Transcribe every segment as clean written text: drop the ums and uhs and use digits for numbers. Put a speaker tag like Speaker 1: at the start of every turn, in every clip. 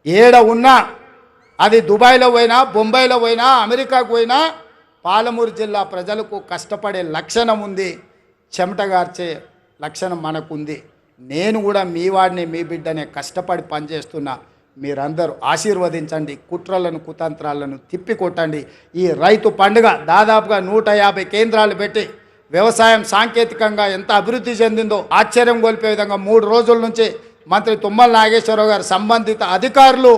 Speaker 1: ఏడ ఉన్నా అది దుబాయ్లో పోయినా, బొంబాయిలో పోయినా, అమెరికాకు పోయినా పాలమూరు జిల్లా ప్రజలకు కష్టపడే లక్షణం ఉంది, చెమటగార్చే లక్షణం మనకుంది. నేను కూడా మీ వాడిని, మీ బిడ్డనే కష్టపడి పనిచేస్తున్నా. మీరందరూ ఆశీర్వదించండి, కుట్రలను కుతంత్రాలను తిప్పికొట్టండి. ఈ రైతు పండుగ దాదాపుగా 150 కేంద్రాలు పెట్టి వ్యవసాయం సాంకేతికంగా ఎంత అభివృద్ధి చెందిందో ఆశ్చర్యం గొలిపే విధంగా 3 రోజుల నుంచి మంత్రి తుమ్మల నాగేశ్వరరావు గారు సంబంధిత అధికారులు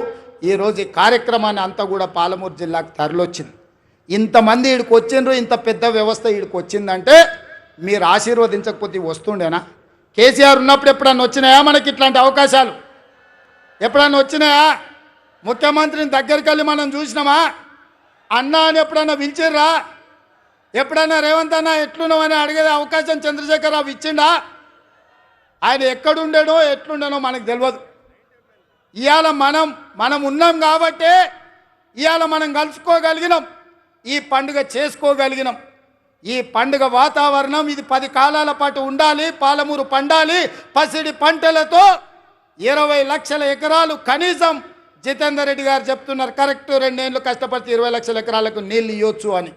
Speaker 1: ఈరోజు ఈ కార్యక్రమాన్ని అంతా కూడా పాలమూరు జిల్లాకు తరలిొచ్చింది. ఇంతమంది ఈడికి వచ్చిండ్రు, ఇంత పెద్ద వ్యవస్థ ఈడికి వచ్చిందంటే మీరు ఆశీర్వదించకపోతే వస్తుండేనా? కేసీఆర్ ఉన్నప్పుడు ఎప్పుడన్నా వచ్చినాయా మనకి ఇట్లాంటి అవకాశాలు? ఎప్పుడన్నా వచ్చినాయా? ముఖ్యమంత్రిని దగ్గరికి వెళ్ళి మనం చూసినామా? అన్నా అని ఎప్పుడన్నా పిలిచిర్రా? ఎప్పుడన్నా రేవంత్ అన్న ఎట్లున్నామని అడిగే అవకాశం చంద్రశేఖరరావు ఇచ్చిండా? ఆయన ఎక్కడుండేనో ఎట్లుండేనో మనకు తెలియదు. ఇవాళ మనం ఉన్నాం కాబట్టే ఇవాళ మనం కలుసుకోగలిగినాం, ఈ పండుగ చేసుకోగలిగినాం. ఈ పండుగ వాతావరణం ఇది 10 కాలాల పాటు ఉండాలి, పాలమూరు పండాలి. పసిడి పంటలతో 20 లక్షల ఎకరాలు కనీసం జితేందర్ రెడ్డి గారు చెప్తున్నారు, కరెక్ట్ 2 ఏళ్ళు కష్టపడితే 20 లక్షల ఎకరాలకు నీళ్ళు ఇవ్వచ్చు అని.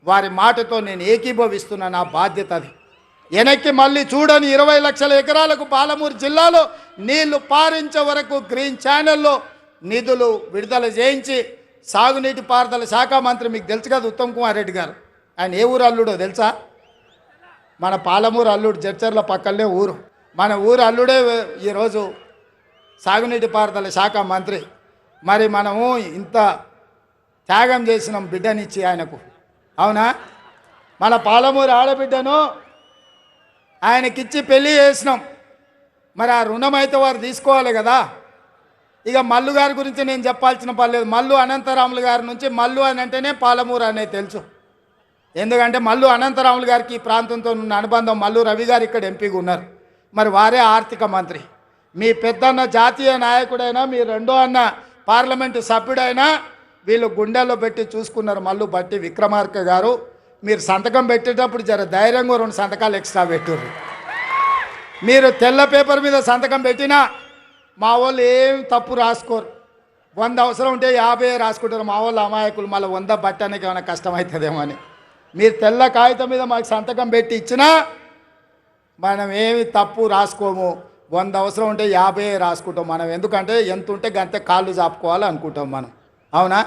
Speaker 1: వారి మాటతో నేను ఏకీభవిస్తున్నా, నా బాధ్యత అది. వెనక్కి మళ్ళీ చూడని 20 లక్షల ఎకరాలకు పాలమూరు జిల్లాలో నీళ్లు పారించే వరకు గ్రీన్ ఛానల్లో నిధులు విడుదల చేయించి సాగునీటి పారుదల శాఖ మంత్రి, మీకు తెలుసు కదా ఉత్తమ్ కుమార్ రెడ్డి గారు, ఆయన ఏ ఊరు అల్లుడో తెలుసా? మన పాలమూరు అల్లుడు, జడ్చర్ల పక్కనే ఊరు. మన ఊరు అల్లుడే ఈరోజు సాగునీటి పారుదల శాఖ మంత్రి. మరి మనము ఇంత త్యాగం చేసినాం బిడ్డనిచ్చి ఆయనకు, అవునా? మన పాలమూరు ఆడబిడ్డను ఆయనకిచ్చి పెళ్ళి చేసినాం. మరి ఆ రుణం అయితే వారు తీసుకోవాలి కదా. ఇక మల్లు గారి గురించి నేను చెప్పాల్సిన పర్లేదు. మల్లు అనంతరాములు గారి నుంచి మల్లు అని అంటేనే పాలమూరు అనేది తెలుసు. ఎందుకంటే మల్లు అనంతరాములు గారికి ఈ ప్రాంతంతో ఉన్న అనుబంధం. మల్లు రవి గారు ఇక్కడ ఎంపీగా ఉన్నారు, మరి వారే ఆర్థిక మంత్రి. మీ పెద్దన్న జాతీయ నాయకుడైనా, మీ రెండో అన్న పార్లమెంటు సభ్యుడైనా వీళ్ళు గుండెల్లో పెట్టి చూసుకున్నారు. మల్లు బట్టి విక్రమార్క గారు, మీరు సంతకం పెట్టేటప్పుడు జర ధైర్యంగా 2 సంతకాలు ఎక్స్ట్రా పెట్టుర్రు. మీరు తెల్ల పేపర్ మీద సంతకం పెట్టినా మా వాళ్ళు ఏం తప్పు రాసుకోరు. 100 అవసరం ఉంటే 50 రాసుకుంటారు. మా వాళ్ళు అమాయకులు, మళ్ళీ 100 బట్టడానికి ఏమైనా కష్టమవుతుందేమో అని. మీరు తెల్ల కాగితం మీద మాకు సంతకం పెట్టి ఇచ్చినా మనం ఏమి తప్పు రాసుకోము. 100 అవసరం ఉంటే 50 రాసుకుంటాం మనం. ఎందుకంటే ఎంత ఉంటే గంతే కాళ్ళు చాపుకోవాలి అనుకుంటాం మనం, అవునా?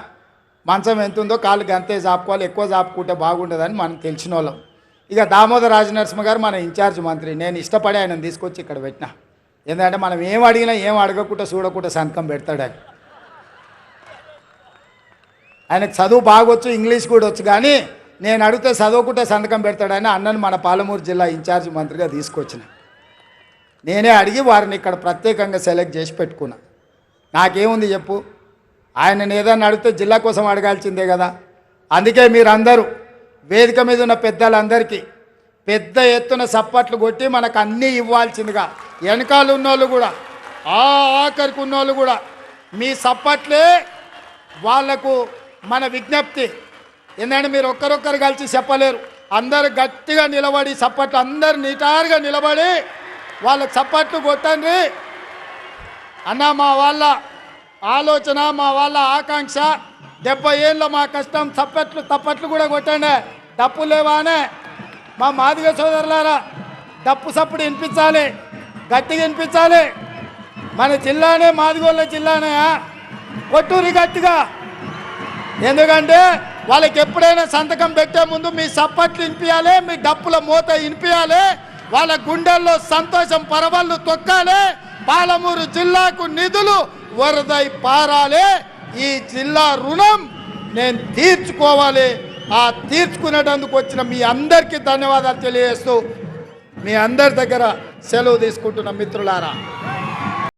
Speaker 1: మంచం ఎంత ఉందో కాళ్ళు గంతే చాపుకోవాలి, ఎక్కువ చాపుకుంటే బాగుంటుందని మనం తెలిసిన వాళ్ళం. ఇక దామోదర్ రాజనరసింహ గారు మన ఇన్ఛార్జ్ మంత్రి. నేను ఇష్టపడి ఆయనను తీసుకొచ్చి ఇక్కడ పెట్టినా. ఎందుకంటే మనం ఏం అడిగినా ఏం అడగకుండా చూడకుండా సంతకం పెడతాడు ఆయన. ఆయనకు చదువు బాగొచ్చు, ఇంగ్లీష్ కూడా వచ్చు, కానీ నేను అడిగితే చదవకుంటే సంతకం పెడతాడని అన్నను మన పాలమూరు జిల్లా ఇన్ఛార్జ్ మంత్రిగా తీసుకొచ్చిన. నేనే అడిగి వారిని ఇక్కడ ప్రత్యేకంగా సెలెక్ట్ చేసి పెట్టుకున్నా. నాకేముంది చెప్పు, ఆయనను ఏదన్నా అడిగితే జిల్లా కోసం అడగాల్సిందే కదా. అందుకే మీరందరూ వేదిక మీద ఉన్న పెద్దలందరికీ పెద్ద ఎత్తున సప్పట్లు కొట్టి మనకు అన్నీ ఇవ్వాల్సిందిగా, వెనకాల ఉన్నోళ్ళు కూడా, ఆఖరికి ఉన్నోళ్ళు కూడా మీ సప్పట్లే వాళ్లకు మన విజ్ఞప్తి. ఎందుకంటే మీరు ఒక్కరొక్కరు కలిసి చెప్పలేరు. అందరు గట్టిగా నిలబడి సప్పట్లు, అందరు నిటారుగా నిలబడి వాళ్ళకి సప్పట్లు కొట్టండి అన్న. మా వాళ్ళ ఆలోచన, మా వాళ్ళ ఆకాంక్ష, 70 ఏళ్ళ మా కష్టం. తప్పట్లు కూడా కొట్టండి. డప్పు లేవానే మా మాదిగ సోదరులారా, డప్పు సప్పుడు వినిపించాలి, గట్టిగా వినిపించాలి. మన జిల్లానే మాదిగోళ్ళ జిల్లానే, కొట్టూరి గట్టిగా. ఎందుకంటే వాళ్ళకి ఎప్పుడైనా సంతకం పెట్టే ముందు మీ సప్పట్లు వినిపించాలి, మీ డప్పుల మూత వినిపించాలి, వాళ్ళ గుండెల్లో సంతోషం పరవళ్ళు తొక్కాలి. పాలమూరు జిల్లాకు నిధులు వరదై పారాలి. ఈ జిల్లా రుణం నేను తీర్చుకోవాలి. ఆ తీర్చుకునేటందుకు వచ్చిన మీ అందరికీ ధన్యవాదాలు తెలియజేస్తూ మీ అందరి దగ్గర సెలవు తీసుకుంటున్న మిత్రులారా.